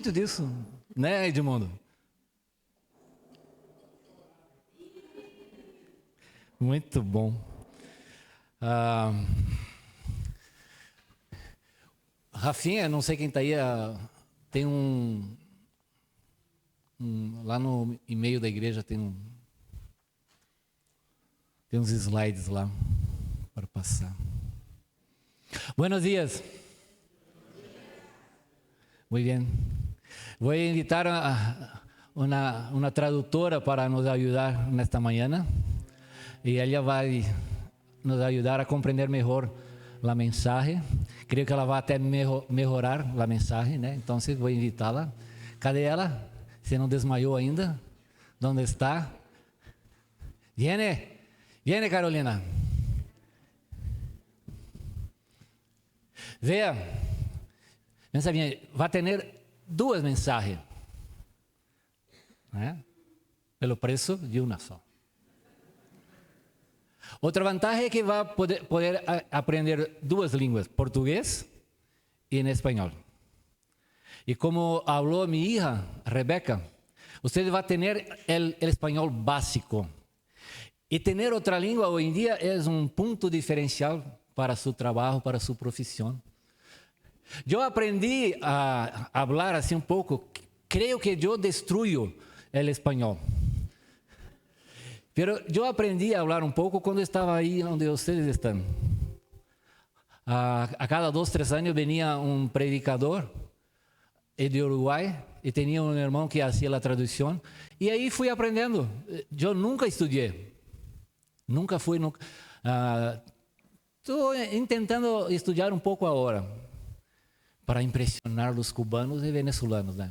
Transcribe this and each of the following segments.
muito disso, né, Edmundo? Muito bom. Rafinha, não sei quem está aí, tem lá no e-mail da igreja tem uns slides lá para passar. Buenos días. Muy bien. Voy a invitar a una traductora para nos ayudar nesta manhã. E ela vai nos ajudar a compreender melhor a mensagem. Creio que ela vai até melhorar a mensagem, né? Então, vou invitá-la. Cadê ela? Você não desmaiou ainda? Onde está? Viene, Carolina. Veja, vai ter duas mensagens, né? Pelo preço de uma só. Outra vantagem é que vai poder aprender duas línguas, português e em espanhol. E como falou minha hija, Rebeca, você vai ter o espanhol básico. E ter outra língua hoje em dia é um ponto diferencial para seu trabalho, para sua profissão. Eu aprendi a falar assim um pouco, creio que eu destruyo o espanhol. Pero eu aprendi a falar um pouco quando estava aí onde vocês estão. A cada 2, 3 anos venia um predicador de Uruguai e tinha um irmão que fazia a tradução. E aí fui aprendendo. Eu nunca estudei. Nunca fui. Estou tentando estudar um pouco agora para impressionar os cubanos e venezuelanos, né?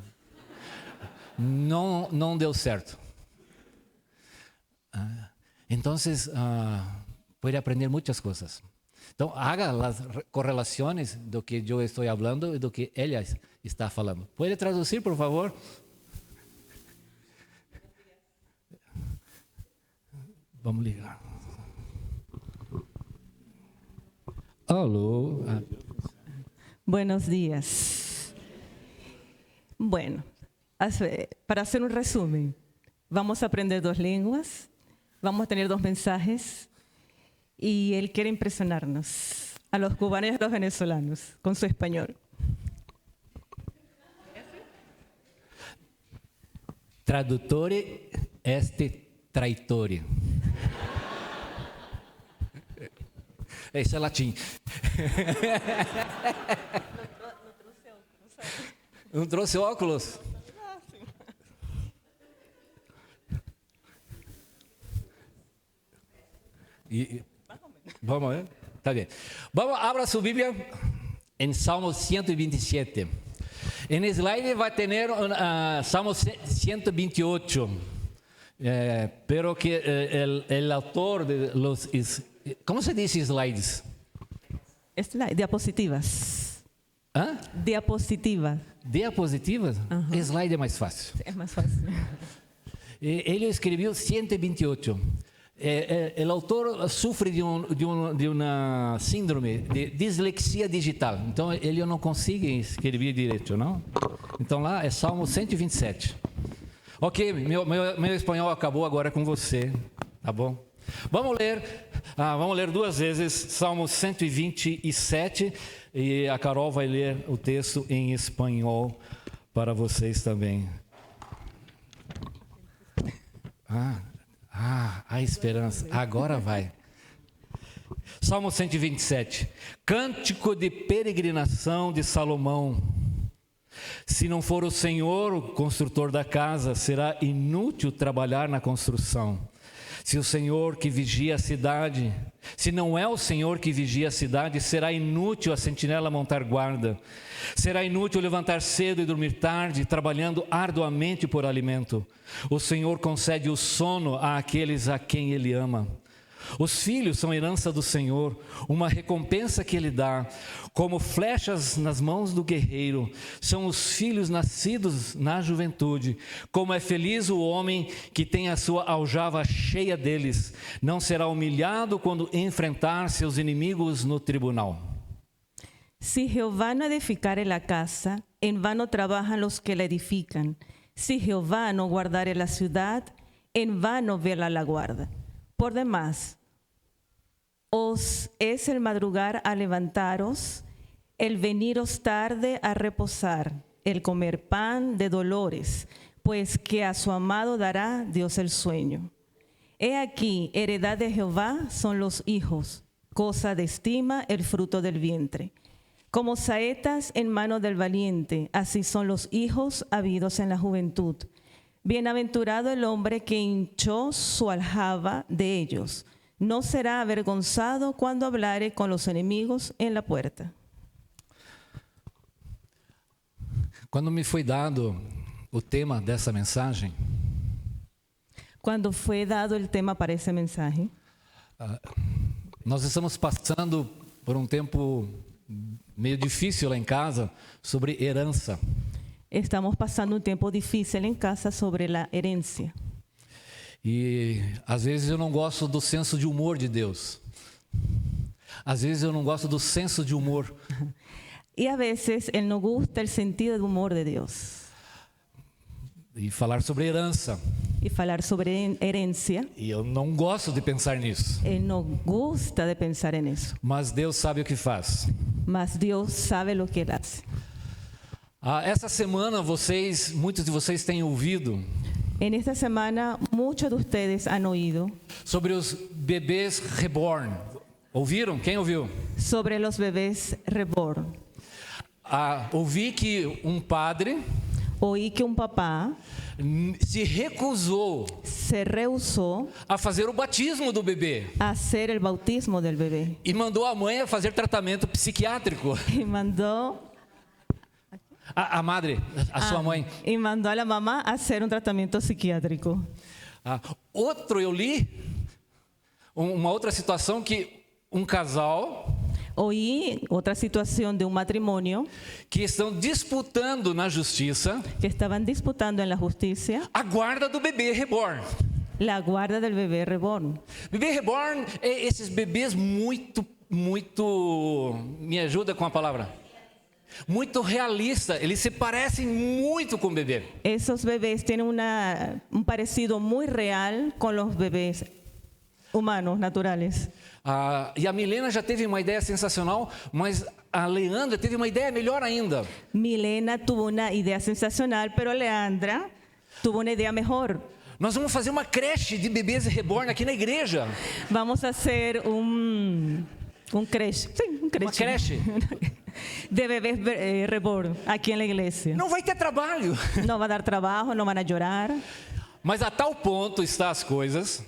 Não deu certo. Então, pode aprender muitas coisas. Então, haga as correlações do que eu estou falando e do que ela está falando. Pode traduzir, por favor? Vamos ligar. Alô. Buenos días. Bueno, para hacer un resumen, vamos a aprender 2 línguas. Vamos a tener 2 mensajes y él quiere impresionarnos, a los cubanos y a los venezolanos, con su español. Traduttore est traitore. Isso é latim. Não trouxe óculos? Vamos ver? Tá bem. Abra sua Bíblia em Salmo 127. En slide vai ter Salmo 128. Pero que el autor de los... ¿Cómo se dice slides? Diapositivas. ¿Ah? Diapositivas. Diapositivas? Uhum. Slide é mais fácil. É mais fácil. Ele escreveu 128. O autor sofre de uma síndrome de dislexia digital. Então, ele não consegue escrever direito, não? Então, lá é Salmo 127. Ok, meu espanhol acabou agora com você, tá bom? Vamos ler 2 vezes Salmo 127 e a Carol vai ler o texto em espanhol para vocês também. A esperança, agora vai. Salmo 127, cântico de peregrinação de Salomão. Se não for o Senhor o construtor da casa, será inútil trabalhar na construção. Se o Senhor que vigia a cidade, se não é o Senhor que vigia a cidade, será inútil a sentinela montar guarda. Será inútil levantar cedo e dormir tarde, trabalhando arduamente por alimento. O Senhor concede o sono àqueles a quem Ele ama. Os filhos são herança do Senhor, uma recompensa que Ele dá. Como flechas nas mãos do guerreiro, são os filhos nascidos na juventude. Como é feliz o homem que tem a sua aljava cheia deles. Não será humilhado quando enfrentar seus inimigos no tribunal. Si Jehová no edificare la casa, en vano trabajan los que la edifican. Si Jehová no guardare la ciudad, en vano vela la guarda. Por demás, os es el madrugar a levantaros, el veniros tarde a reposar, el comer pan de dolores, pues que a su amado dará Dios el sueño. He aquí, heredad de Jehová son los hijos, cosa de estima el fruto del vientre. Como saetas en mano del valiente, así son los hijos habidos en la juventud. Bienaventurado el hombre que hinchó su aljaba de ellos. No será avergonzado cuando hablare con los enemigos en la puerta. Quando me foi dado o tema dessa mensagem, Cuando fue dado el tema para ese mensaje, nós estamos passando por um tempo meio difícil lá em casa sobre herança. estamos pasando un tiempo difícil en casa sobre la herencia. E às vezes eu não gosto do senso de humor de Deus. Às vezes eu não gosto do senso de humor. Y a veces Él no gusta el sentido del humor de Dios. E falar sobre herança. Y hablar sobre herencia, E eu não gosto de pensar nisso. Él no gusta de pensar en eso. Mas Deus sabe o que faz. Mas Dios sabe lo que Él hace. Essa semana muitos de vocês têm ouvido En esta semana, muchos de ustedes han oído sobre os bebês reborn. Ouviram? Quem ouviu? sobre los bebés reborn. Ouvi que um padre Oí que un papá se recusou se rehusó a fazer o batismo do bebê a hacer el bautismo del bebé e mandou a mãe a fazer tratamento psiquiátrico. y mandó A madre, a sua mãe. y mandó a la mamá a hacer un tratamiento psiquiátrico. Outro, eu li uma outra situação que um casal Oí otra situación de un matrimonio que estão disputando na justiça que estaban disputando en la justicia a guarda do bebê reborn. la guarda del bebé reborn. Bebê reborn é esses bebês muito, me ajuda com a palavra, muito realista. Eles se parecem muito com o bebê. Esos bebés tienen un parecido muy real con los bebés humanos, naturales. E a Milena já teve uma ideia sensacional, mas a Leandra teve uma ideia melhor ainda. Milena tuvo una idea sensacional, pero Leandra tuvo una idea mejor. Nós vamos fazer uma creche de bebês reborn aqui na igreja. Vamos a hacer un creche, sí, un creche. Uma creche. De bebés reborn aquí en la iglesia. Não vai ter trabalho. No va a dar trabajo, no van a llorar. Mas a tal ponto estão as coisas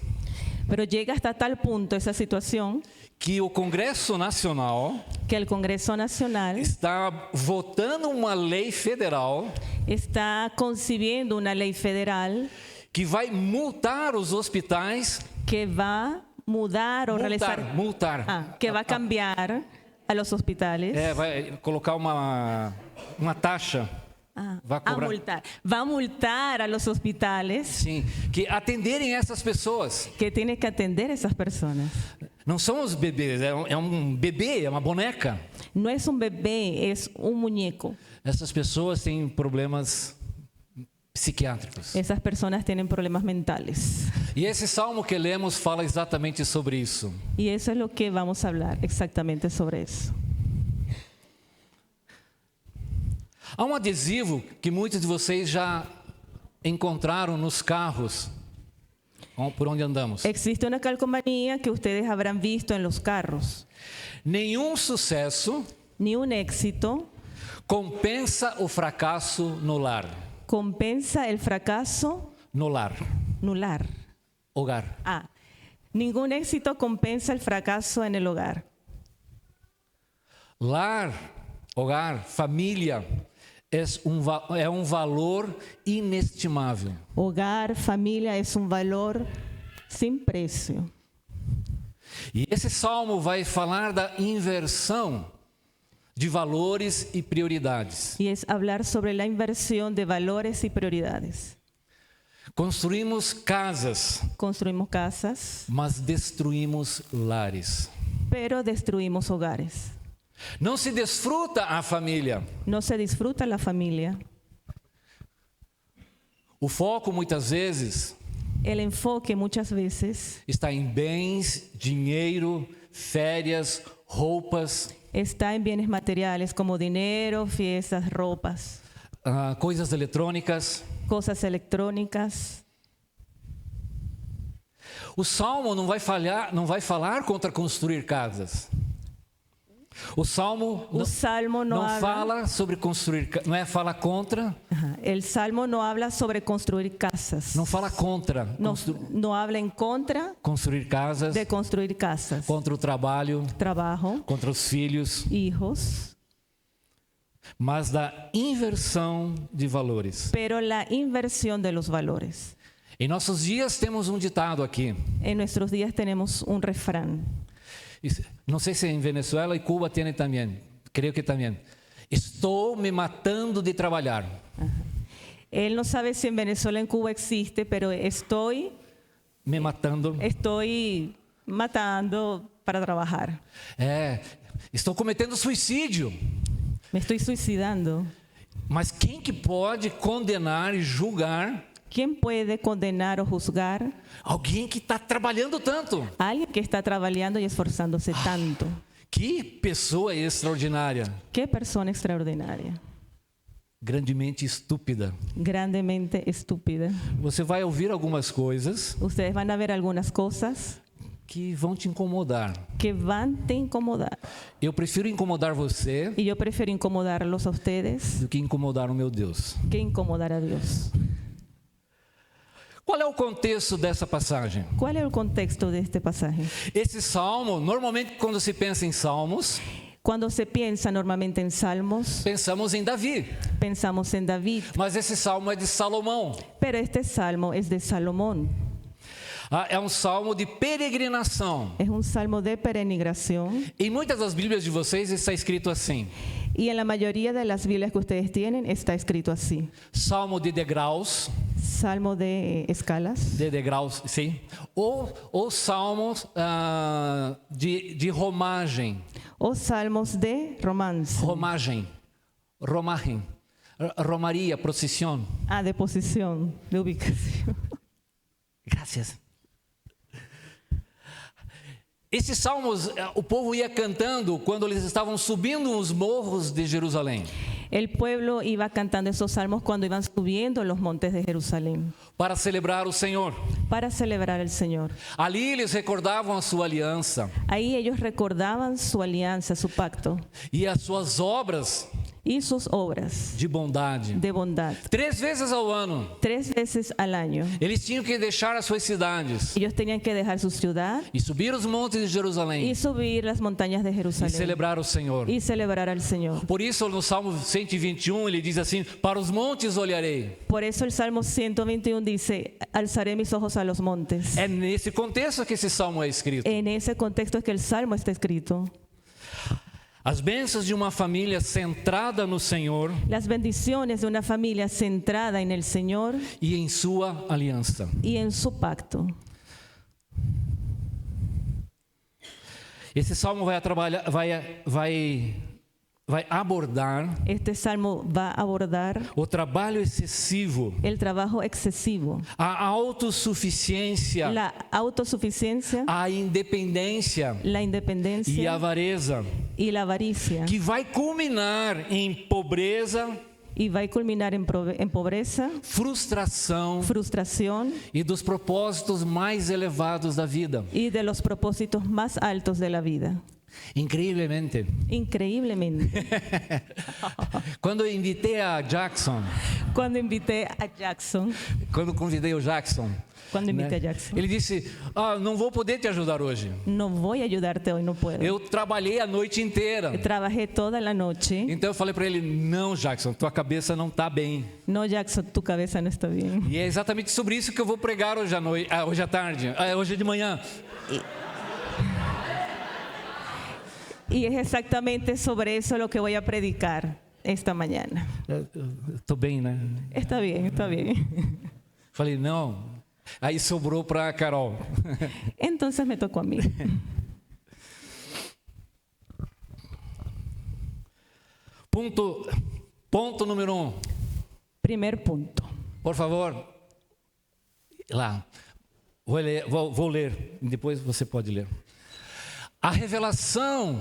Pero llega hasta tal punto esa situación que o Congresso Nacional que el Congreso Nacional está votando uma lei federal está concibiendo una ley federal que vai multar os hospitais. que va a mudar o realizar, que va a cambiar a los hospitales. Vai colocar uma taxa. Vai cobrar. Va a multar a los hospitales. Sim, que atenderem essas pessoas. Que tiene que atender esas personas. Não são os bebês, é um bebê, é uma boneca. No es un bebé, es un muñeco. Essas pessoas têm problemas psiquiátricos. Esas personas tienen problemas mentales. E esse salmo que lemos fala exatamente sobre isso. Y eso es lo que vamos a hablar exactamente sobre eso. Há um adesivo que muitos de vocês já encontraram nos carros por onde andamos. Existe una calcomanía que ustedes habrán visto en los carros. Nenhum sucesso Ni un éxito compensa o fracasso no lar. compensa el fracaso No lar. nular. Hogar. Ningún éxito compensa el fracaso en el hogar. Lar, hogar, família é um valor inestimável. Hogar, familia es un valor sin precio. E esse salmo vai falar da inversão de valores e prioridades. Y es hablar sobre la inversión de valores y prioridades. Construímos casas, Construimos casas, mas destruímos lares. pero destruimos hogares. Não se desfruta a família. No se disfruta la familia. O foco, muitas vezes, El enfoque muchas veces está em bens, dinheiro, férias, roupas, está en bienes materiales como dinero, fiestas, ropas, coisas eletrônicas. cosas electrónicas. O Salmo não vai falar contra construir casas. O Salmo No habla, fala sobre construir, fala contra, el Salmo no habla sobre construir casas. não fala contra No habla en contra construir casas, de construir casas. contra o trabalho, Trabajo, contra os filhos, hijos, mas da inversão de valores. pero la inversión de los valores. Em nossos dias temos um ditado aqui. En nuestros días tenemos un refrán. Não sei se em Venezuela e Cuba tem também. Creio que também. Estou me matando de trabalhar. Él no sabe si en Venezuela o en Cuba existe, pero estoy Me matando. matando para trabajar. Estou cometendo suicídio. Me estoy suicidando. Mas quem que pode condenar e julgar ¿Quién puede condenar o juzgar alguém que está trabalhando tanto? a alguien que está trabajando y esforzándose tanto? Que pessoa extraordinária. Qué persona extraordinaria, Grandemente estúpida. grandemente estúpida. Você vai ouvir algumas coisas Ustedes van a ver algunas cosas que vão te incomodar. que van a te incomodar. Eu prefiro incomodar você Y yo prefiero incomodarlos a ustedes do que incomodar o meu Deus. que incomodar a Dios. Qual é o contexto dessa passagem? ¿Cuál es el contexto de este pasaje? Esse salmo, normalmente quando se pensa em salmos, Cuando se piensa normalmente en salmos, pensamos em Davi. pensamos en David, Mas esse salmo é de Salomão. pero este salmo es de Salomón. É um salmo de peregrinação. Es un salmo de peregrinación Em muitas das Bíblias de vocês está escrito assim: y en la mayoría de las Biblias que ustedes tienen está escrito así. salmo de degraus, Salmo de escalas sim, ou salmos de romagem, o salmos de romance. romaria, procissão. De posición, de ubicación. Graças. Esses salmos, o povo ia cantando quando eles estavam subindo os morros de Jerusalém, El pueblo iba cantando esos salmos cuando iban subiendo los montes de Jerusalén para celebrar o Senhor. para celebrar al Señor. Ali eles recordavam a sua aliança Ahí ellos recordaban su alianza, su pacto e as suas obras y sus obras de bondade. de bondad. 3 vezes ao ano, 3 veces al año eles tinham que deixar as suas cidades ellos tenían que dejar su ciudad e subir os montes de Jerusalém y subir las montañas de e Jerusalén celebrar o Senhor. y celebrar al Señor. Por isso, no Salmo 121, ele diz assim: para os montes olharei. Por eso el Salmo 121 dice, alzaré mis ojos a los montes. É nesse contexto que esse salmo é escrito. En ese contexto es que el Salmo está escrito. As bênçãos de uma família centrada no Senhor Las bendiciones de una familia centrada en el Señor e em sua aliança. y en su pacto. Esse salmo vai abordar Este salmo va a abordar o trabalho excessivo, el trabajo excesivo, a autossuficiência, la autosuficiencia, a independência la e a independencia avareza, y la avaricia, que vai culminar em pobreza, y va a culminar en pobreza, frustração frustración e dos propósitos mais elevados da vida. y de los propósitos más altos de la vida. Incrivelmente. Increíblemente. Quando eu invitei a Jackson, Cuando invité a Jackson, quando convidei o Jackson, cuando invité né, a Jackson, ele disse: não vou poder te ajudar hoje. no voy a ayudarte hoy, no puedo. Eu trabalhei a noite inteira. Trabajé toda la noche. Então eu falei para ele: não, Jackson, tua cabeça não está bem. No, Jackson, tu cabeza no está bien. E é exatamente sobre isso que eu vou pregar hoje à tarde, hoje de manhã. Y es exactamente sobre eso lo que voy a predicar esta mañana. Estou bem, né? Está bien, está bien. Falei: não. Aí sobrou para a Carol. Entonces me tocó a mí. Ponto número 1. Primer punto. Por favor. Lá. Vou ler. Depois você pode ler. A revelação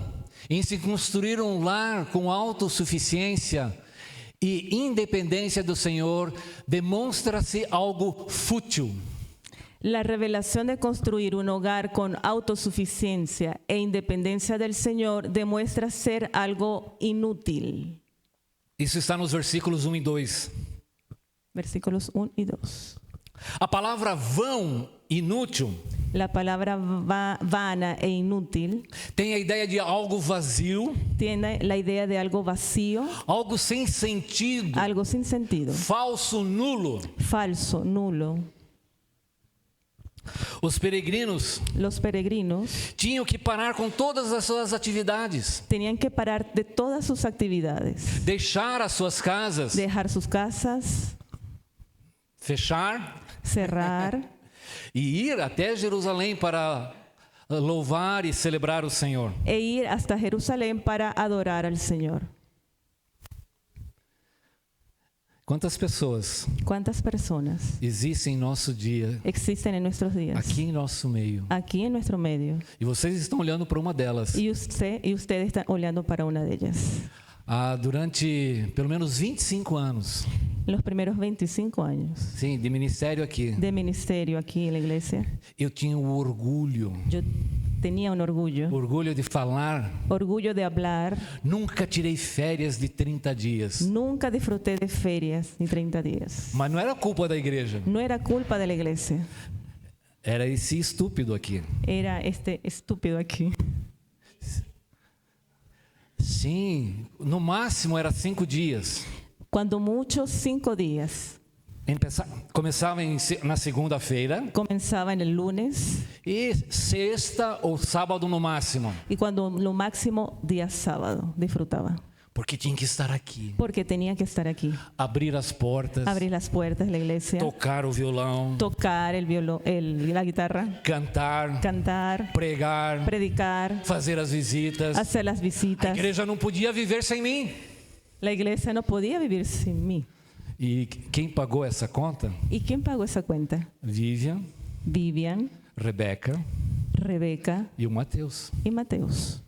em se construir um lar com autossuficiência e independência do Senhor demonstra-se algo fútil. La revelación de construir un hogar con autosuficiencia e independencia del Señor demuestra ser algo inútil. Isso está nos versículos 1 e 2. Versículos 1 y 2. A palavra vão, inútil, La palabra vana e inútil tem a ideia de algo vazio, tiene la idea de algo vacío, algo sem sentido, algo sin sentido, falso, nulo. falso, nulo. Os peregrinos Los peregrinos tinham que parar com todas as suas atividades, tenían que parar de todas sus actividades, deixar as suas casas, dejar sus casas, fechar cerrar e ir até Jerusalém para louvar e celebrar o Senhor. e ir hasta Jerusalén para adorar al Señor. Quantas pessoas ¿Cuántas personas existem em nosso dia, existen en nuestros días? aqui em nosso meio? Aquí en nuestro medio. E vocês estão olhando para uma delas. Y usted está olhando para una de ellas. Durante pelo menos 25 anos, Los primeros 25 años sim, de ministério aqui, de ministerio aquí en la iglesia, eu tinha o orgulho yo tenía un orgullo de falar. de hablar. Nunca tirei férias de 30 dias. Nunca disfruté de ferias ni 30 días. Mas não era culpa da igreja. No era culpa de la iglesia, Era esse estúpido aqui. era este estúpido aquí. Sim, no máximo era 5 dias. Cuando mucho, 5 días. Começava na segunda-feira Comenzaba en el lunes e sexta ou sábado no máximo. y cuando lo máximo día sábado disfrutaba. Porque tinha que estar aqui. Porque tenía que estar aquí. Abrir as portas, Abrir las puertas de la iglesia. tocar o violão, Tocar el violón, la guitarra, cantar, cantar, pregar, predicar, fazer as visitas. hacer las A visitas. igreja não podia viver sem mim. La iglesia no podía vivir sin mí. E quem pagou essa conta? ¿Y quién pagó esa cuenta? Vivian, Vivian, Rebeca Rebeca e o Mateus. y Mateus.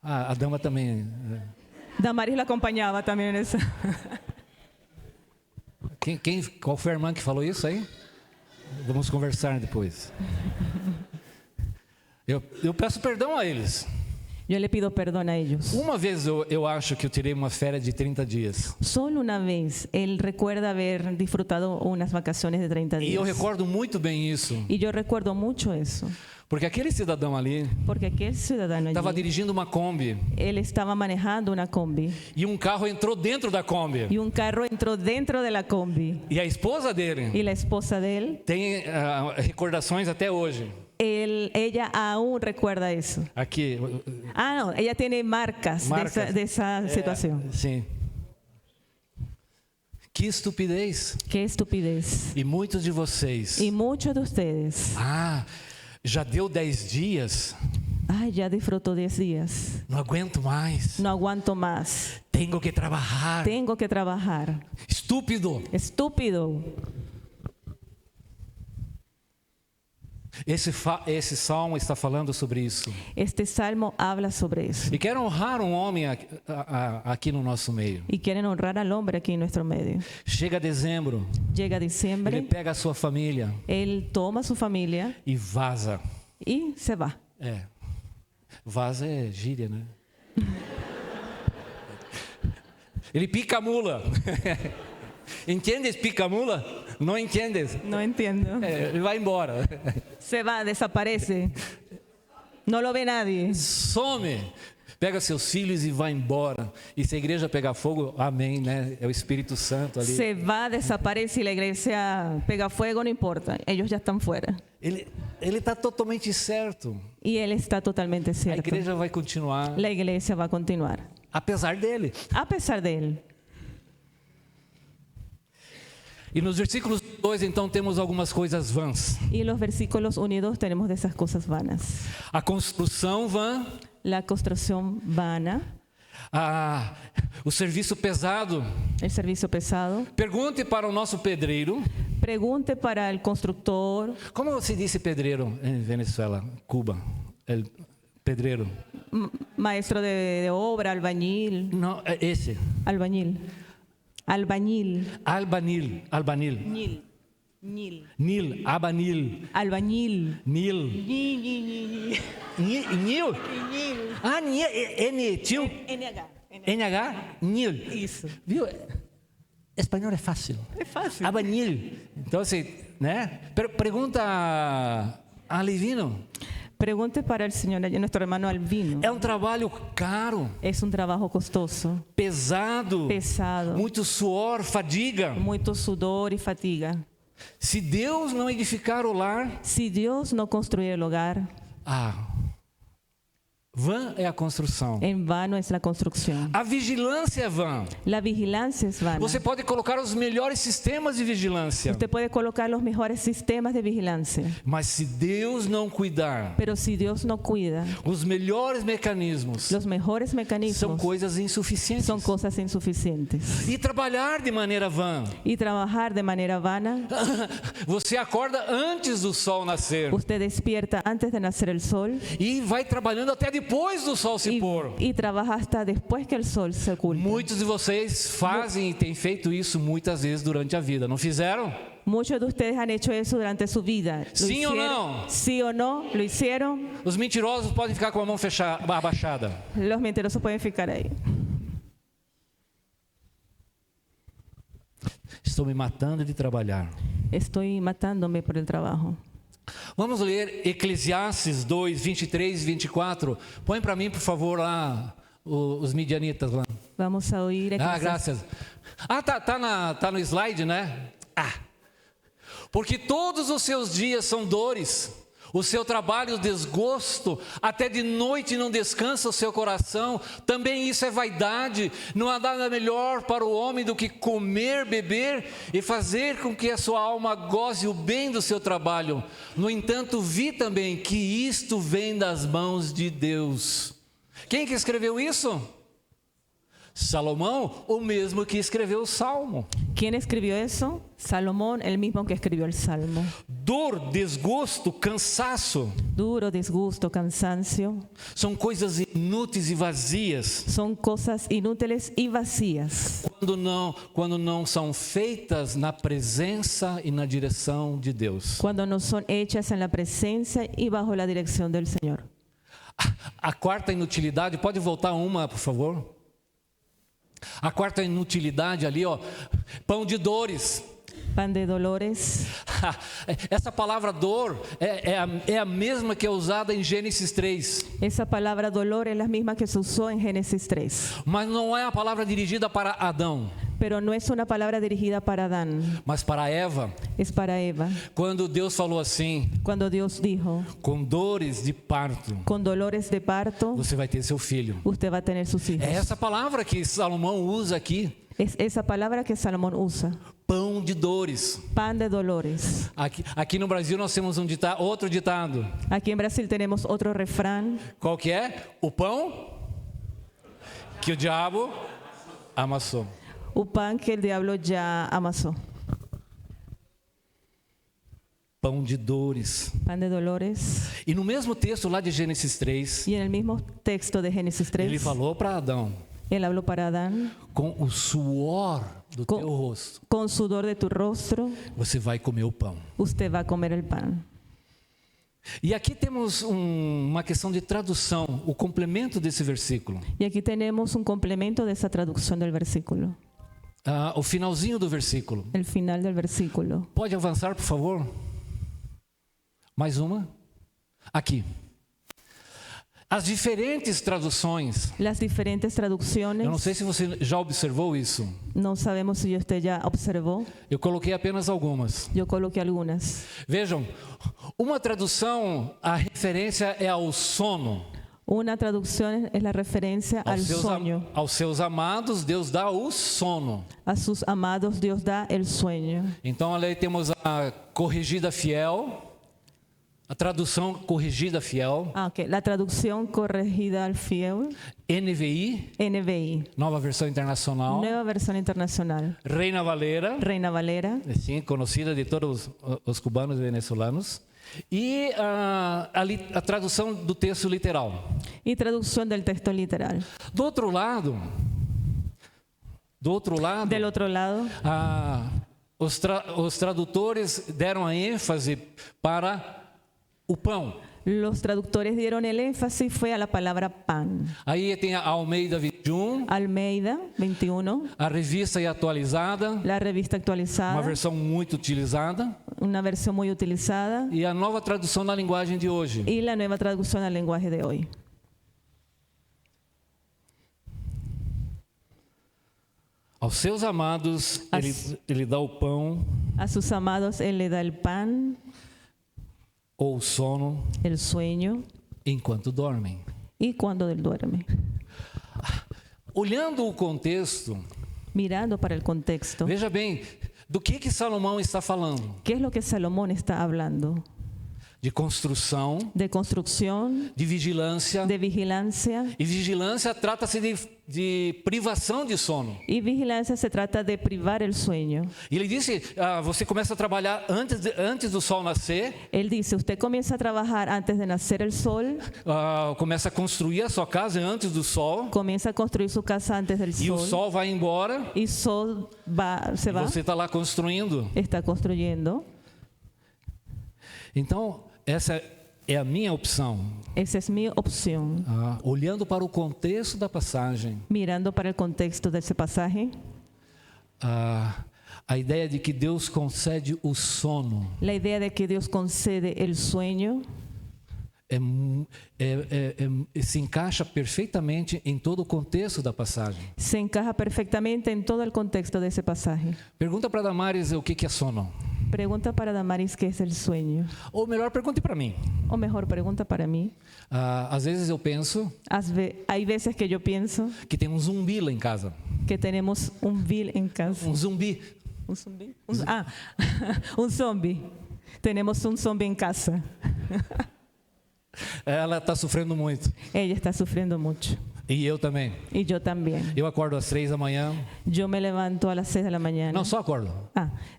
A dama também. Damaris la acompañaba también en esa. Qual foi a irmã que falou isso aí? Vamos conversar depois. Eu peço perdão a eles. Yo le pido perdón a ellos. Uma vez eu acho que eu tirei uma férias de 30 dias. Solo una vez él recuerda haber disfrutado unas vacaciones de 30 E eu días. recordo muito bem isso. Y yo recuerdo mucho eso. Porque aquele cidadão ali Porque aquel ciudadano estava allí, dirigindo uma Kombi. él estaba manejando una combi. E um carro entrou dentro da Kombi. Y un carro entró dentro de la combi. E a esposa dele Y la esposa de él, tem recordações até hoje. ella aún recuerda eso. Aqui. Ah, no, ella tiene marcas, de esa situación. Sim. Que estupidez. Qué estupidez. E muitos de vocês. Y muchos de ustedes, Já deu 10 dias. ay, ya disfrutó 10 días. Não aguento mais. No aguanto más. Tenho que trabalhar. Tengo que trabajar. Estúpido. Estúpido. Esse salmo está falando sobre isso. Este salmo habla sobre eso. E quero honrar um homem aqui no nosso meio. Y quieren honrar al hombre aquí en nuestro medio. Chega dezembro, Llega ele diciembre, pega a sua família él toma a su familia e vaza. y se va. Vaza é gíria, né? Ele pica a mula. Entendes pica a mula? Não entendes? No entiendo. Ele vai embora. Se va, desaparece. No lo ve nadie. Some. Pega seus filhos e vai embora. E se a igreja pegar fogo, amém, né? É o Espírito Santo ali. Se va, desaparece y la iglesia pega fuego, no importa. Ellos ya están fuera. Ele está totalmente certo. Y él está totalmente A cierto. igreja vai continuar, La iglesia va a continuar. apesar dele. A pesar de él. E nos versículos 2, então, temos algumas coisas vãs. Y en los versículos 1 y 2 tenemos de esas cosas vanas. A construção vã, La construcción vana, O serviço pesado. el servicio pesado. Pergunte para o nosso pedreiro. Pregunte para el constructor, Como se diz pedreiro em Venezuela, Cuba? El pedreiro. maestro de obra, albañil, Não, é esse. albañil, albañil, Albanil. ñil, ñil, Nil. Abanil. albañil, Nil. ñi, ñi, ñi, ñi. Nil. Ñil. Nil. N. Tio. NH. NH. Nil. Isso. Viu? Espanhol é fácil. É fácil. Abanil. Então, assim, né? Pergunta a Livino. Pregunte para el Señor, nuestro hermano Albino. É um trabalho caro, Es un trabajo costoso, pesado, pesado, muito suor, fadiga. muito sudor y fatiga. Se Deus não edificar o lar, Si Dios no construye el hogar, vã é a construção. en vano es la construcción. A vigilância é vã. La vigilancia es vana. Você pode colocar os melhores sistemas de vigilância, Usted puede colocar los mejores sistemas de vigilancia, mas se Deus não cuidar, pero si Dios no cuida, os melhores mecanismos los mejores são mecanismos coisas insuficientes. son cosas insuficientes. E trabalhar de maneira vã. Y trabajar de manera vana, Você acorda antes do sol nascer usted despierta antes de nacer el sol e vai trabalhando até depois do sol se pôr. y trabaja hasta después que el sol se oculta. Muitos de vocês fazem e têm feito isso muitas vezes durante a vida, não fizeram? Muchos de ustedes han hecho eso durante su vida. ¿Lo ¿Sí o hicieron? no? ¿Sí o no? ¿Lo hicieron? Os mentirosos podem ficar com a mão abaixada. Los mentirosos pueden ficar ahí. Estou me matando de trabalhar. Estoy matándome por el trabajo. Vamos ler Eclesiastes 2, 23 e 24. Põe para mim, por favor, lá os midianitas lá. Vamos a oír. Graças. Tá no slide, né? Porque todos os seus dias são dores, o seu trabalho desgosto, até de noite não descansa o seu coração. Também isso é vaidade. Não há nada melhor para o homem do que comer, beber e fazer com que a sua alma goze o bem do seu trabalho. No entanto, vi também que isto vem das mãos de Deus. Quem que escreveu isso? Salomão, o mesmo que escreveu o Salmo. ¿Quién escribió eso? Salomón, el mismo que escribió el Salmo. Dor, desgosto, cansaço. Duro, disgusto, cansancio. São coisas inúteis e vazias. Son cosas inútiles y vacías. Quando não são feitas na presença e na direção de Deus. Cuando no son hechas en la presencia y bajo la dirección del Señor. A quarta inutilidade, pode voltar uma, por favor? A quarta inutilidade ali, ó, pão de dores. Pan de dolores. Essa palavra dor é a mesma que é usada em Gênesis 3. Esa palabra dolor es la misma que se usó en Génesis 3. Mas não é a palavra dirigida para Adão. Pero no es una palabra dirigida para Adán. Mas para Eva. Es para Eva. Quando Deus falou assim. Cuando Dios dijo. Com dores de parto. Con dolores de parto. Você vai ter seu filho. Usted va a tener sus hijos. É essa palavra que Salomão usa aqui. Es esa palabra que Salomón usa. Pão de dores. Pan de dolores. Aqui no Brasil nós temos outro ditado. Aquí en Brasil tenemos otro refrán. Qual que é? O pão que o diabo amassou. O pan que el diablo ya amasó. Pão de dores. Pan de dolores. E no mesmo texto lá de Gênesis 3. Y en el mismo texto de Génesis 3. Ele falou para Adão. Él habló para Adán. Com o suor do teu rosto. Con sudor de tu rostro. Você vai comer o pão. Usted va a comer el pan. E aqui temos uma questão de tradução, o complemento desse versículo. Y aquí tenemos un complemento de esa traducción del versículo. O finalzinho do versículo. El final del versículo. Pode avançar, por favor? Mais uma? Aqui. As diferentes traduções. Las diferentes traducciones. Eu não sei se você já observou isso. No sabemos si usted ya observó. Eu coloquei apenas algumas. Yo coloqué algunas. Vejam, uma tradução, a referência é ao sono. Una traducción es la referencia al sueño. Aos seus amados, Deus dá o sono. A sus amados, Dios da el sueño. Então, ali temos a corrigida fiel. A tradução corrigida fiel, Ok, la traducción corregida al fiel, NVI, NVI, Nova Versão Internacional, Nueva Versión Internacional, Reina Valera, Reina Valera, sim, conhecida de todos os cubanos e venezuelanos, e a tradução do texto literal. y traducción del texto literal. Do outro lado, Del otro lado, os tradutores deram a ênfase para o pão. los traductores dieron el énfasis fue a la palabra pan. Aí tem a Almeida 21, Almeida 21, a Revista e Atualizada, la revista uma actualizada, versão muito utilizada, una versión muy utilizada, e a nova tradução na linguagem de hoje. y la nueva traducción al lenguaje de hoy. Aos seus amados, ele dá o pão A sus amados Él le da el pan, ou o sono el sueño enquanto dormem. y cuando Él duerme. Olhando o contexto, Mirando para el contexto, veja bem, do que Salomão está falando? ¿qué es lo que Salomón está hablando? De construção, De construcción, de vigilância. de vigilancia, E vigilância trata-se de privação de sono. y vigilancia se trata de privar el sueño. E ele disse, você começa a trabalhar antes do sol nascer, Él dice, usted comienza a trabajar antes de nacer el sol, começa a construir a sua casa antes do sol, comienza a construir su casa antes del e o sol, sol vai embora, y sol se va, você está lá construindo. está construyendo. Então, essa é a minha opção. Esa es mi opción. Olhando para o contexto da passagem, Mirando para el contexto de ese pasaje, a ideia de que Deus concede o sono la idea de que Dios concede el sueño se encaixa perfeitamente em todo o contexto da passagem. se encaja perfectamente en todo el contexto de ese pasaje. Pergunta para Damares o que é sono. Pregunta para Damaris qué es el sueño. Ou melhor, pergunte para mim. O mejor, pregunta para mí. Às vezes eu penso Hay veces que yo pienso que tem um zumbi lá em casa. que tenemos un vil en casa. Um zumbi. ¿Un zombie? Un zombie. Tenemos un zombie en casa. Ela está sofrendo muito. Ella está sufriendo mucho. E eu também. Y yo también. Eu acordo às 3 da manhã. Yo me levanto a las 6 de la mañana. Não, só acordo.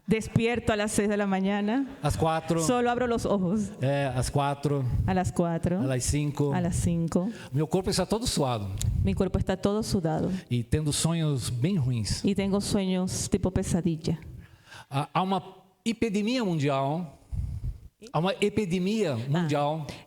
Despierto a las 6 de la mañana. Às 4. Solo abro los ojos. Às 4. A las 4. Às 5. A las 5. Meu corpo está todo suado. Mi cuerpo está todo sudado. E tendo sonhos bem ruins. Y tengo sueños tipo pesadilla. Há uma epidemia mundial.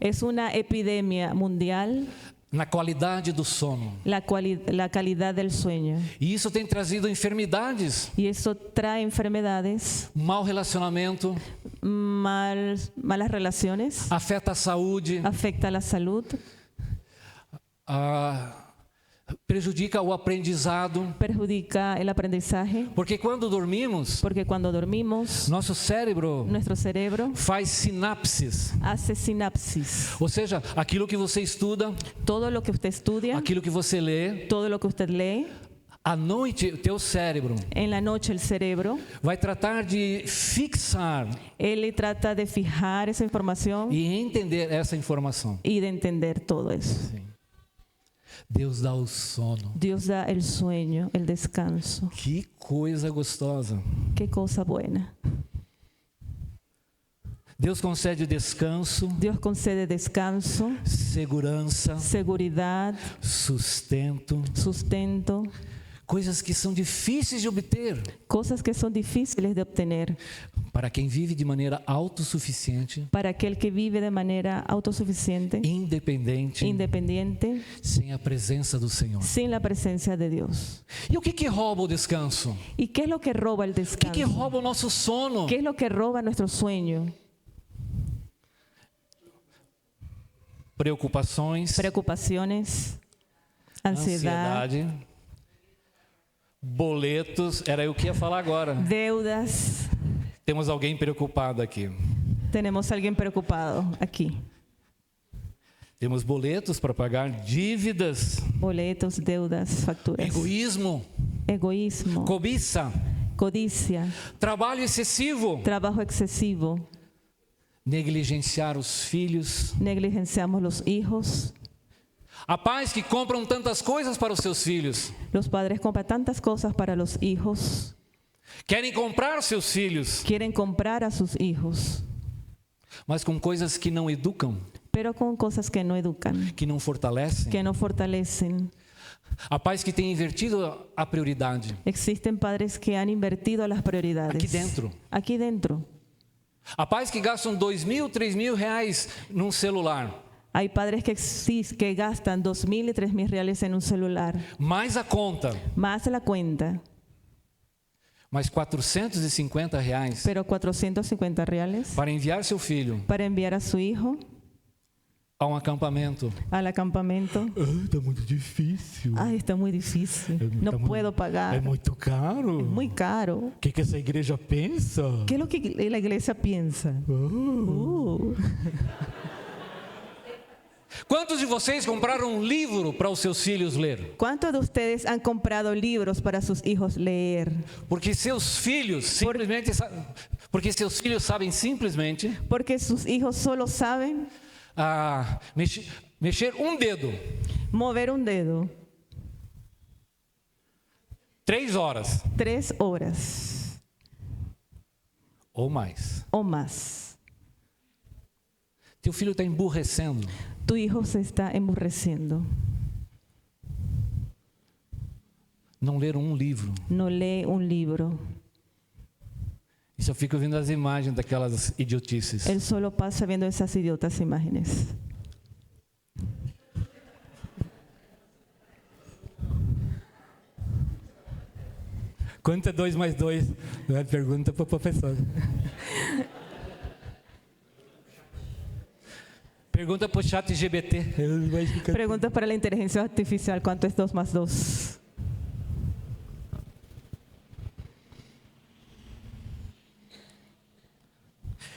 Es una epidemia mundial. Na qualidade do sono. La calidad del sueño. E isso tem trazido enfermidades. Y eso trae enfermedades. Mau relacionamento. Malas relaciones. Afeta a saúde. Afecta la salud. Prejudica o aprendizado. Perjudica el aprendizaje. Porque cuando dormimos, nuestro cerebro faz sinapses. Hace sinapsis. Ou seja, aquilo que você estuda, todo lo que usted estudia, aquilo que você lê, todo lo que usted lee, à noite o teu cérebro, en la noche el cerebro, vai tratar de fixar, él trata de fijar esa información e entender essa informação. Y de entender todo eso. Sim. Deus dá o sono. Dios da el sueño, el descanso. Que coisa gostosa. Qué cosa buena. Deus concede descanso. Dios concede descanso, segurança, seguridad, sustento. Coisas que são difíceis de obter. Cosas que son difíciles de obtener. Para quem vive de maneira autossuficiente. Para aquel que vive de maneira autossuficiente. Independiente. Sem a presença do Senhor. Sin la presencia de Dios. E o que rouba o descanso? ¿Y qué es lo que roba el descanso? O que rouba o nosso sono? ¿Qué es lo que roba nuestro sueño? Preocupações. Ansiedade. Boletos, era eu que ia falar agora. Deudas. Temos alguém preocupado aqui. Tenemos alguém preocupado aqui. Temos boletos para pagar, dívidas. Boletos, deudas, facturas. Egoísmo. Codícia. Trabalho excessivo. Trabajo excesivo. negligenciar os filhos. negligenciamos los hijos. Há pais que compram tantas coisas para os seus filhos. Los padres compran tantas cosas para los hijos, Querem comprar seus filhos, quieren comprar a sus hijos, mas com coisas que não educam, pero con cosas que no educan, que não fortalecem. que no fortalecen. Há pais que têm invertido a prioridade. Existen padres que han invertido las prioridades. Aqui dentro. Aquí dentro. Há pais que gastam 2.000, 3.000 reais num celular, Hay padres que gastan 2.000 y 3.000 reales en un celular, mais a conta, más la cuenta, mais 450 reais pero 450 reales para enviar seu filho para enviar a su hijo a um acampamento. al acampamento. Está muito difícil. Ay, está muy difícil, no Tá mu- puedo É pagar, muito caro. muy caro. O que essa igreja pensa? ¿Qué es lo que la iglesia piensa? Quantos de vocês compraram um livro para os seus filhos ler? ¿Cuántos de ustedes han comprado libros para sus hijos leer? Porque seus filhos simplesmente porque seus filhos sabem simplesmente Porque sus hijos solo saben mexer um dedo, mover un dedo 3 horas 3 horas ou mais. o más. Teu filho está emburrecendo. Tu hijo se está emburreciendo. Não leram um livro. No lee un libro. E só fica vendo as imagens daquelas idiotices. Él solo pasa viendo esas idiotas imágenes. Quanto é 2 mais 2? Pergunta para o professor. Pergunta para o chat GBT. Preguntas para la inteligencia artificial: ¿cuánto es 2 más 2?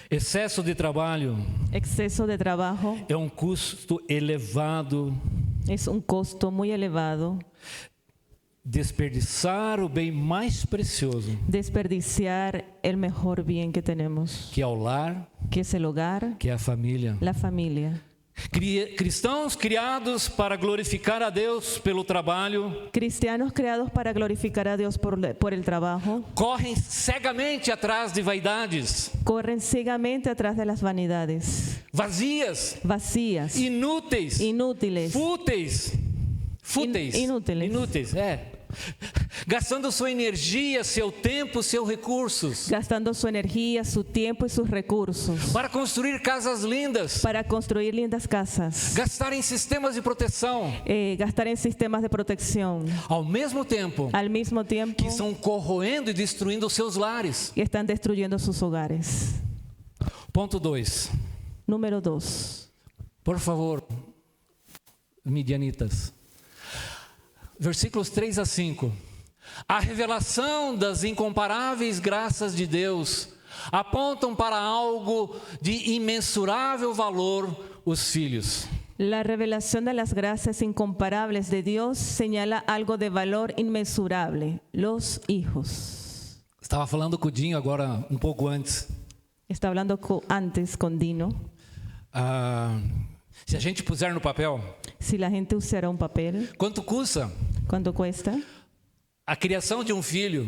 Excesso de trabalho Exceso de trabajo é um custo elevado. es un costo muy elevado. Desperdiçar o bem mais precioso, Desperdiciar el mejor bien que tenemos, que é o lar, que es el hogar, que é a família. la familia. Cristãos criados para glorificar a Deus pelo trabalho, Cristianos creados para glorificar a Dios por el trabajo, correm cegamente atrás de vaidades, corren ciegamente atrás de las vanidades, vazias, vacías, inúteis, inútiles, fúteis, Inúteis. Gastando sua energia, seu tempo, seus recursos gastando su energía, su tiempo y sus recursos para construir casas lindas, para construir lindas casas, gastar em sistemas de proteção, gastar en sistemas de protección, ao mesmo tempo al mismo tiempo que estão corroendo e destruindo os seus lares. que están destruyendo sus hogares. Ponto 2. Número 2. Por favor, midianitas. Versículos 3 a 5. A revelação das incomparáveis graças de Deus apontam para algo de imensurável valor, os filhos. La revelación de las gracias incomparables de Dios señala algo de valor inmensurable: los hijos. Estava falando com o Dinho agora, um pouco antes. Está hablando antes con Dino. Se a gente puser no papel, Si la gente usara un papel, quanto custa ¿cuánto cuesta? a criação de um filho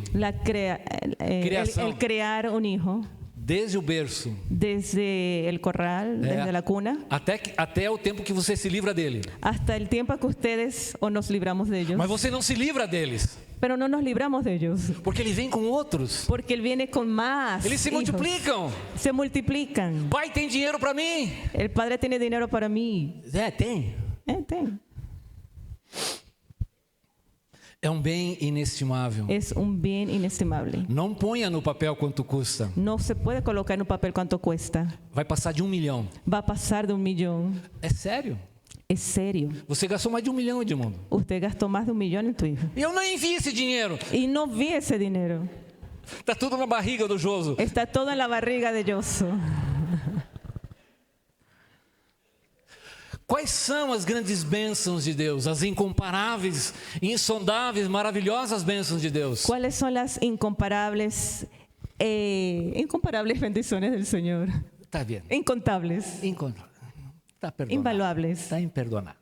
El crear un hijo desde o berço desde el corral, desde la cuna, até o tempo que você se livra dele. hasta el tiempo que ustedes o nos libramos de ellos? Mas você não se livra deles, Pero no nos libramos de ellos, porque ele vem com outros. porque Él viene con más Eles se hijos. multiplicam. Se multiplican. Pai, tem dinheiro para mim? El Padre tiene dinero para mí. Tem. Ten. É um bem inestimável. Es un bien inestimable. Não ponha no papel quanto custa. No se puede colocar en un papel cuánto cuesta. Vai passar de 1 milhão. Va a pasar de 1 millón. É sério? Es serio. Você gastou mais de 1 milhão, Edmundo. Usted gastó más de 1 millón en tu hijo. E eu não envio esse dinheiro. Y no vi ese dinero. Tá tudo na barriga do Joso. Está todo en la barriga de Yoso. Quais são as grandes bênçãos de Deus? As incomparáveis, insondáveis, maravilhosas bênçãos de Deus? ¿Cuáles son las incomparables bendiciones del Señor? Está bien. Incontables, Está perdonado. invaluables. Está imperdonável.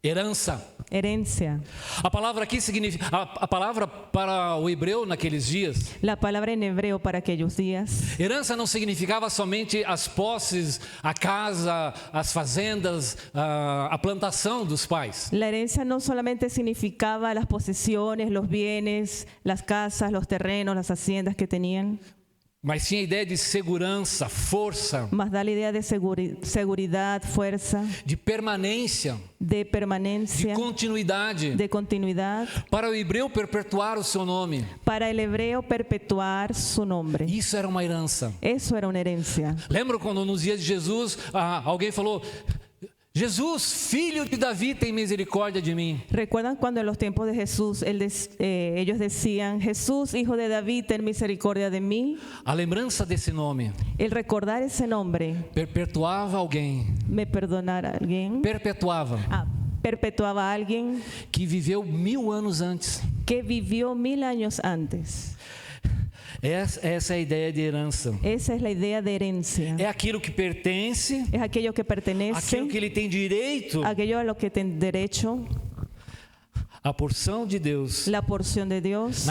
Herança. Herencia. A palavra aqui significa, a palavra para o hebreu naqueles dias, La palabra en hebreo para aquellos días. herança não significava somente as posses, a casa, as fazendas, a plantação dos pais. La herencia no solamente significaba las posesiones, los bienes, las casas, los terrenos, las haciendas que tenían, Mas tinha a ideia de segurança, força, más da la idea de seguridad, fuerza, de permanência, de de permanencia, continuidade. de continuidad, Para o hebreu perpetuar o seu nome. para el hebreo perpetuar su nombre. Isso era uma herança. Eso era una herencia. Lembra quando nos dias de Jesus, alguém falou: Jesus, filho de Davi, tem misericórdia de mim. ¿Recuerdan cuando en los tiempos de Jesús ellos decían, Jesús, hijo de David, ten misericordia de mí? A lembrança desse nome El recordar ese nombre, perpetuava alguém, me perdonar a alguien, perpetuava, perpetuaba a alguien que viveu 1000 anos antes. que vivió 1000 años antes. Essa é a ideia de herança. Esa es la idea de herencia. É aquilo que pertence, Es aquello que pertenece, aquilo que ele tem direito, aquello a lo que tiene derecho, a porção de Deus, la porción de Dios,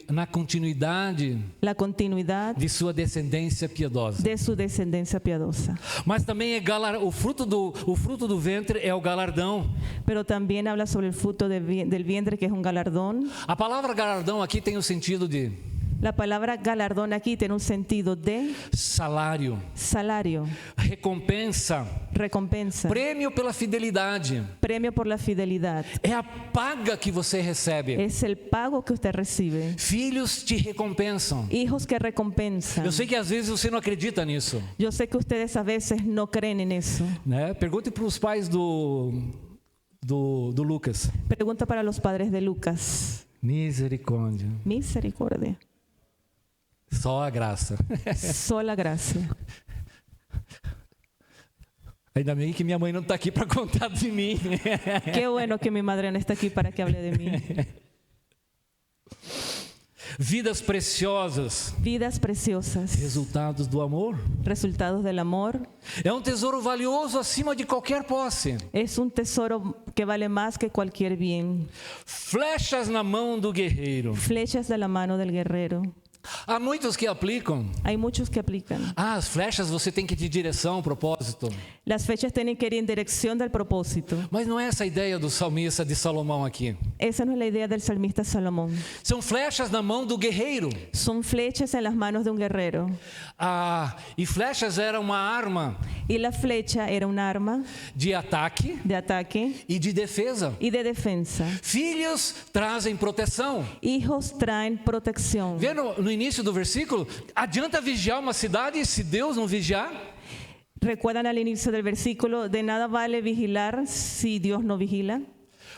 na continuidade la continuidad de sua descendência piedosa. de su descendencia piadosa. Mas também o fruto do ventre é o galardão. Pero también habla sobre el fruto del vientre, que es un galardón. A palavra galardão aqui tem o sentido de La palabra galardón aquí tiene un sentido de salário, salario, recompensa, recompensa, prêmio pela fidelidade. premio por la fidelidad. É a paga que você recebe. Es el pago que usted recibe. Filhos te recompensam. Hijos que recompensan. Eu sei que às vezes você não acredita nisso, Yo sé que ustedes a veces no creen en eso. né? Pergunte para os pais do Lucas. Pregunta para los padres de Lucas. Misericórdia. Misericordia. Só a graça. Sola gracia. Ainda bem que minha mãe não está aqui para contar de mim. Qué bueno que mi madre no está aquí para que hable de mí. Vidas preciosas, Vidas preciosas. resultados do amor. Resultados del amor. É um tesouro valioso acima de qualquer posse. Es un tesoro que vale más que cualquier bien. Flechas na mão do guerreiro. Flechas de la mano del guerrero. Há muitos que aplicam. Hay muchos que aplican. As flechas você tem que ir de direção, propósito. Las flechas tienen que ir en dirección del propósito. Mas não é essa a ideia do salmista de Salomão aqui. Esa no es la idea del salmista Salomón. São flechas na mão do guerreiro. Son flechas en las manos de un guerrero. E flechas era uma arma Y la flecha era un arma de ataque de ataque e de defesa. y de defensa. Filhos trazem proteção. Hijos traen protección. Vê no início do versículo, adianta vigiar uma cidade se Deus não vigiar? ¿Recuerdan al inicio del versículo? De nada vale vigilar si Dios no vigila.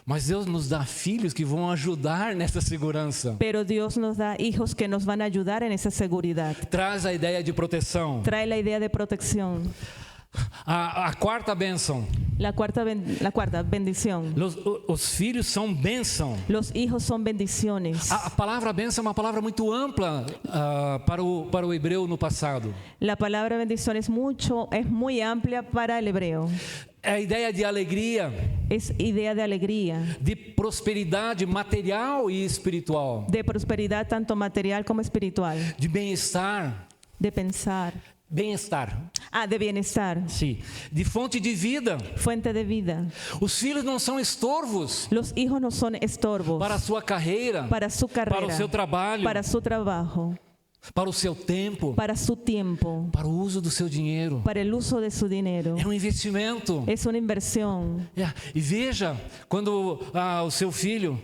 Mas Deus nos dá filhos que vão ajudar nessa segurança. Pero Dios nos da hijos que nos van a ayudar en esa seguridad. Traz a ideia de proteção. Trae la idea de protección. A quarta bênção. La cuarta bendición. Os filhos são bênção. Los hijos son bendiciones. A palavra bênção é uma palavra muito ampla para o hebreu no passado. La palabra bendición es muy amplia para el hebreo. É a ideia de alegria, Es idea de alegría, de prosperidade material e espiritual, de prosperidad tanto material como espiritual, de bem-estar. de pensar. Bem-estar, De bienestar, sim. De fonte de vida. fuente de vida. Os filhos não são estorvos Los hijos no son estorbos para a sua carreira, para su carrera, para o seu trabalho, para su trabajo, para o seu tempo, para su tiempo, para o uso do seu dinheiro. para el uso de su dinero. É um investimento. Es una inversión. E veja, quando o seu filho...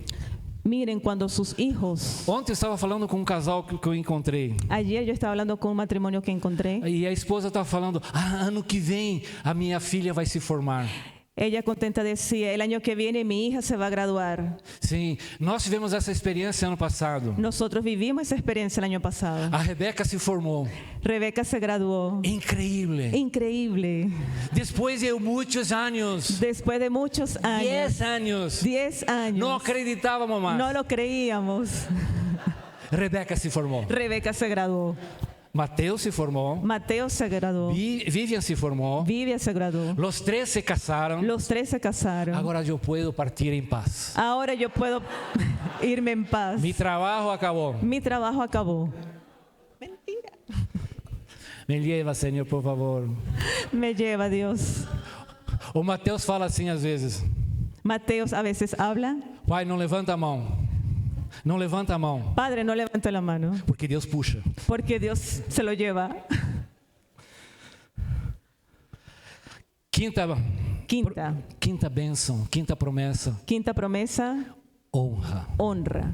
Miren, cuando sus hijos... Ontem eu estava falando com um casal que eu encontrei. Ayer yo estaba hablando con un matrimonio que encontré. E a esposa estava falando, ano que vem a minha filha vai se formar. Ella contenta decía, el año que viene mi hija se va a graduar. Sim, nós tivemos essa experiência ano passado. Nosotros vivimos esa experiencia el año pasado. A Rebeca se formou. Rebeca se graduó. Increíble. Increíble. Depois de muitos anos, Después de muchos años. 10 anos, 10 años. não acreditávamos mais. No lo creíamos. Rebeca se formou. Rebeca se graduó. Mateus se formó, Mateo se graduó, Vivian se formó, Vivian se graduó, los 3 se casaron. los 3 se casaron. Agora eu puedo partir em paz. Ahora yo puedo irme en paz. Mi trabajo acabou. Mi trabajo acabó. Me lleva, Senhor, por favor. Me lleva Dios. O Mateus fala assim às vezes: Mateo a veces habla, Pai, não levanta a mão. Não levanta a mão, Padre, no levante la mano, porque Deus puxa. porque Dios se lo lleva. Quinta bênção, quinta promessa: Quinta promesa, honra. honra.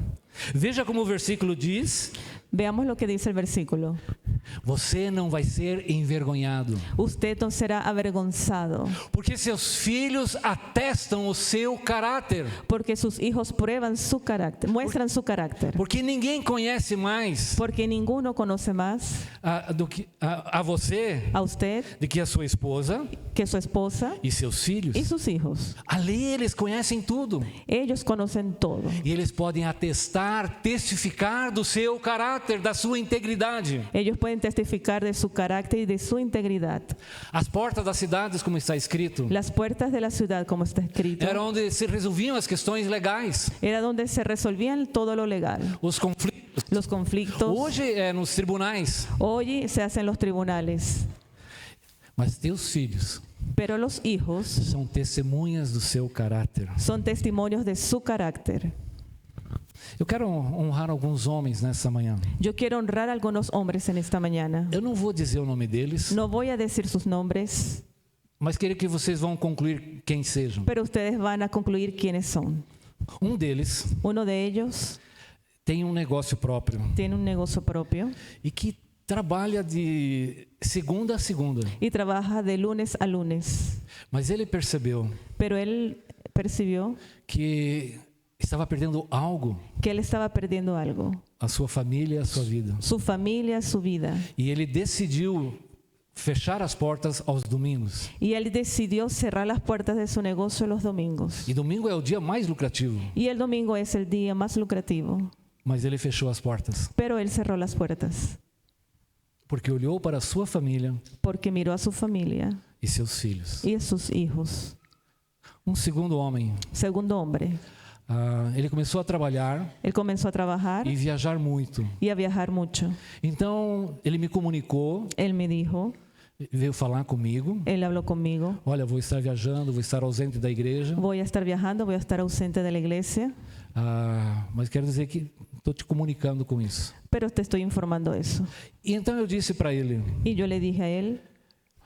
Veja como o versículo diz: Veamos lo que dice el versículo. você não vai ser envergonhado, Usted no será avergonzado, porque seus filhos atestam o seu caráter. porque sus hijos prueban su carácter, muestran su carácter. Porque ninguém conhece mais Porque ninguno conoce más a você a usted do que a sua esposa que su esposa e seus filhos. y sus hijos. Ali eles conhecem tudo. Ellos conocen todo. E eles podem atestar, testificar do seu caráter, da sua integridade. Ellos pueden testificar de su carácter y de su integridad. As portas das cidades, como está escrito, Las puertas de la ciudad, como está escrito, era onde se resolviam as questões legais, era donde se resolvían todo lo legal. os conflitos. Los conflictos Hoje é nos tribunais, hoy se hacen en los tribunales, mas teus filhos pero los hijos são testemunhas do seu caráter. son testimonios de su carácter. Eu quero honrar alguns homens nessa manhã. Yo quiero honrar a algunos hombres en esta mañana. Eu não vou dizer o nome deles, No voy a decir sus nombres, mas queria que vocês vão concluir quem sejam. pero ustedes van a concluir quiénes son. Um deles Uno de ellos tem um negócio próprio tiene un negocio propio e que trabalha de segunda a segunda. y trabaja de lunes a lunes, Mas ele percebeu pero él percibió que estava perdendo algo, que él estaba perdiendo algo, a sua família, a sua vida. su familia, su vida. E ele decidiu fechar as portas aos domingos. Y él decidió cerrar las puertas de su negocio los domingos. E domingo é o dia mais lucrativo, Y el domingo es el día más lucrativo, mas ele fechou as portas pero él cerró las puertas porque olhou para a sua família porque miró a su familia e seus filhos. y a sus hijos. Um segundo homem, Segundo hombre, ele começou a trabalhar él comenzó a trabajar e viajar muito. y a viajar mucho. Então ele me comunicou, Él me dijo, veio falar comigo: él habló conmigo, olha, vou estar viajando, vou estar ausente da igreja, voy a estar viajando, voy a estar ausente de la iglesia, mas quero dizer que estou te comunicando com isso. pero te estoy informando eso. E então eu disse para ele: Y yo le dije a él,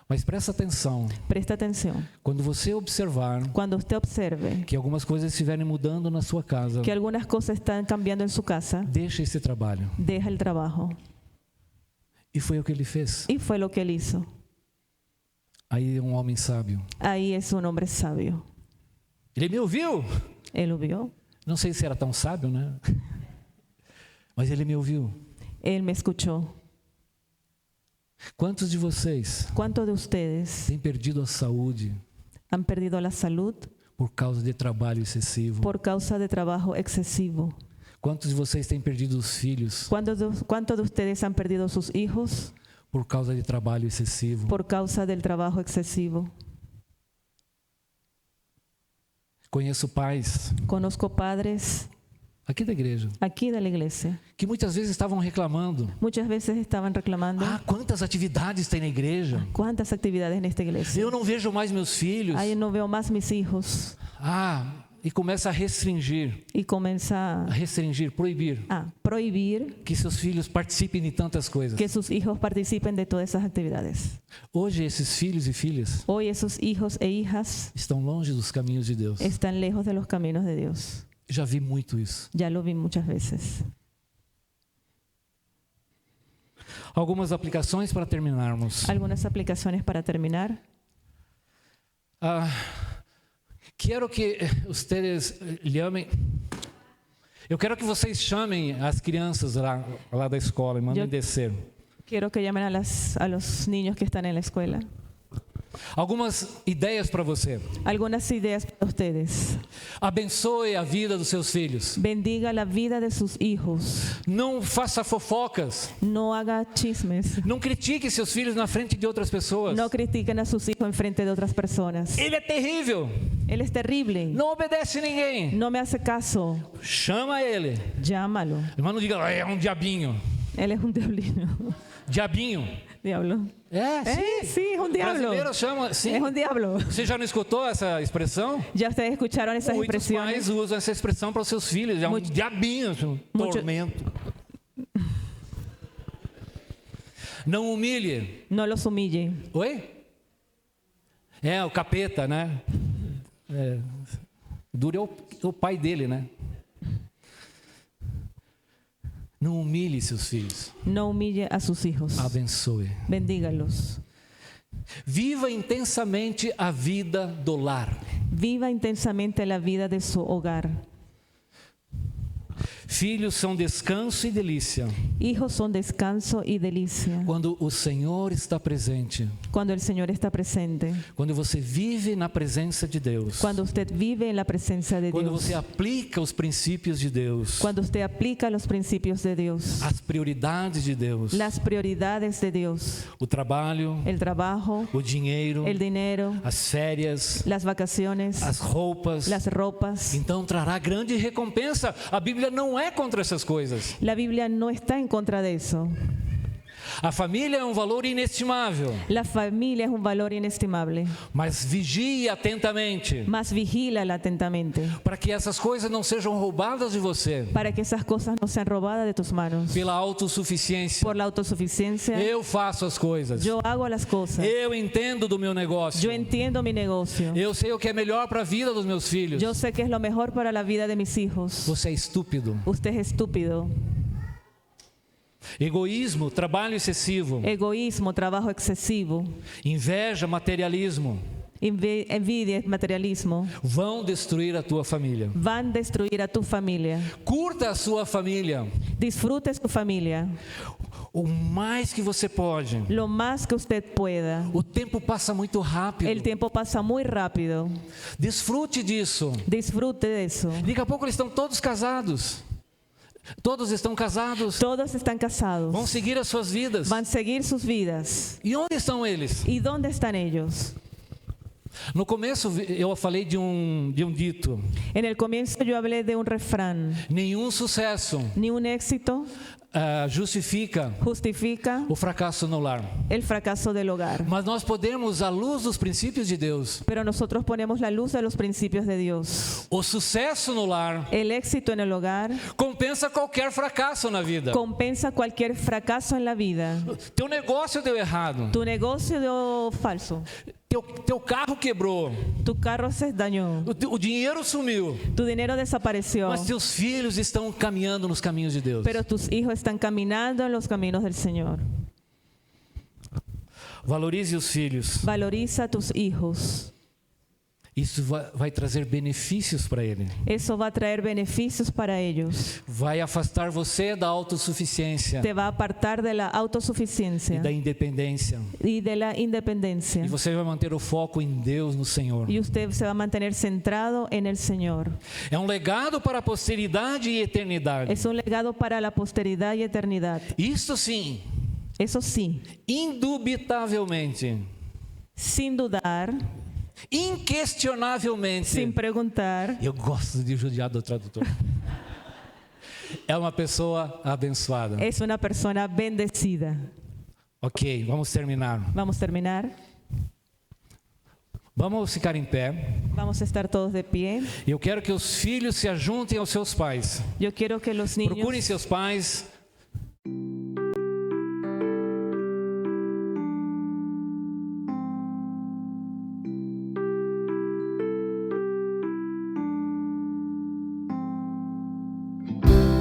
mas presta atenção, presta atención, quando você observar cuando usted observe que algumas coisas estiverem mudando na sua casa, que algunas cosas están cambiando en su casa, deixa esse trabalho. deja el trabajo. E foi o que ele fez. Y fue lo que él hizo. Aí um homem sábio. Ahí es un hombre sabio. Ele me ouviu. Él lo vio, Não sei se era tão sábio, né? Mas ele me ouviu. él me escuchó. Quantos de vocês ¿Cuántos de ustedes têm perdido a saúde han perdido la salud por causa de trabalho excessivo? por causa de trabajo excesivo? Quantos de vocês têm perdido os filhos ¿Cuántos de ustedes han perdido sus hijos por causa de trabalho excessivo? por causa del trabajo excesivo? Conheço pais Conozco padres aqui da igreja aquí de la iglesia. que muitas vezes estavam reclamando: Muchas veces estaban reclamando, quantas atividades tem na igreja? ¿cuántas actividades en esta iglesia? Eu não vejo mais meus filhos. Ahí no veo más mis hijos. E começa a restringir, Y comienza proibir a prohibir que seus filhos participem de tantas coisas. que sus hijos participen de todas esas actividades. Hoje esses filhos e filhas Hoy esos hijos e hijas estão longe dos caminhos de Deus. están lejos de los caminos de Dios. Já vi muito isso. Ya lo vi muchas veces. Algumas aplicações para terminarmos. Algunas aplicaciones para terminar. Quero que vocês chamem. Eu quero que vocês chamem as crianças lá da escola e mandem descer. Quiero que llamen a los niños que están en la escuela. Algumas ideias para você. Algunas ideas para ustedes. Abençoe a vida dos seus filhos. Bendiga la vida de sus hijos. Não faça fofocas. No haga chismes. Não critique seus filhos na frente de outras pessoas. No critiquen a sus hijos en frente de otras personas. Ele é terrível. Él es terrible. Não obedece ninguém. No me hace caso. Chama ele. Llámalo. Mas não diga, é um diabinho. Él es un diablino. Diabinho. Diablo. É, sim. Sí, es un diablo. Brasileiro chama, sim. Es un diablo. Você já não escutou essa expressão? ¿Ya ustedes escucharon esas Muitos expresiones? pais usam essa expressão para os seus filhos. É um Muito- diabinho, um Muito- tormento. Não humilhe. No los humille. Oi? É, o capeta, né? Duro é o pai dele, né? Não humilhe seus filhos. No humille a sus hijos. Abençoe. Bendígalos. Viva intensamente a vida do lar. Viva intensamente la vida de su hogar. Filhos são descanso e delícia Hijos son descanso y delicia. quando o Senhor está presente. Cuando el Señor está presente. Quando você vive na presença de Deus. Cuando usted vive en la presencia de Quando Dios. você aplica os princípios de Deus. Cuando usted aplica los principios de Dios. As prioridades de Deus. Las prioridades de Dios. O trabalho, El trabajo, o dinheiro, el dinero, as férias, las vacaciones, as roupas. las ropas. Então trará grande recompensa. A Bíblia não é contra essas coisas. La Biblia no está en contra de eso. A família é um valor inestimável, La familia es un valor inestimable, mas vigie atentamente mas vigílala atentamente para que essas coisas não sejam roubadas de você para que esas cosas no sean robadas de tus manos. pela autossuficiência. Por la autosuficiencia, Eu faço as coisas. yo hago las cosas. Eu entendo do meu negócio. Yo entiendo mi negocio. Eu sei o que é melhor para a vida dos meus filhos. Yo sé que es lo mejor para la vida de mis hijos. Você é estúpido. Usted es estúpido. Egoísmo, trabalho excessivo, Egoísmo, trabajo excesivo, inveja, materialismo envidia, materialismo vão destruir a tua família. van a destruir a tu familia. Curta a sua família Disfrute su familia o mais que você pode. lo más que usted pueda. O tempo passa muito rápido. El tiempo pasa muy rápido. Desfrute disso. Disfrute de eso. Daqui a pouco eles estão todos casados. Todos estão casados. Todos están casados. Vão seguir as suas vidas. Van a seguir sus vidas. E onde estão eles? ¿Y dónde están ellos? No começo eu falei de um dito. En el comienzo yo hablé de un refrán. Nenhum sucesso Ni un éxito justifica justifica o fracasso no lar. el fracaso del hogar. Mas nós podemos, à luz dos princípios de Deus, Pero nosotros ponemos la luz de los principios de Dios. o sucesso no lar El éxito en el hogar compensa qualquer fracasso na vida. compensa cualquier fracaso en la vida. Teu negócio deu errado. Tu negocio dio falso. Teu carro quebrou. Tu carro se dañó. O dinheiro sumiu. Tu dinero desapareció. Mas teus filhos estão caminhando nos caminhos de Deus. Pero tus hijos están caminando en los caminos del Señor. Valorize os filhos. Valoriza a tus hijos. Isso vai trazer benefícios para ele. Eso va a traer beneficios para ellos. Vai afastar você da autossuficiência Te va a apartar de la e autosuficiencia da independência. y de la independencia. E você vai manter o foco em Deus, no Senhor. Y usted se va a mantener centrado en el Señor. É um legado para a posteridade e eternidade. Es un legado para la posteridad y eternidad. Isso sim, Eso sí, indubitavelmente, sin dudar, inquestionavelmente. sin preguntar, Eu gosto de judiar do tradutor. É uma pessoa abençoada. es una persona bendecida. Ok, vamos terminar. Vamos a terminar. Vamos ficar em pé. Vamos a estar todos de pie. Eu quero que os filhos se ajuntem aos seus pais. Yo quiero que los niños Procurem seus pais.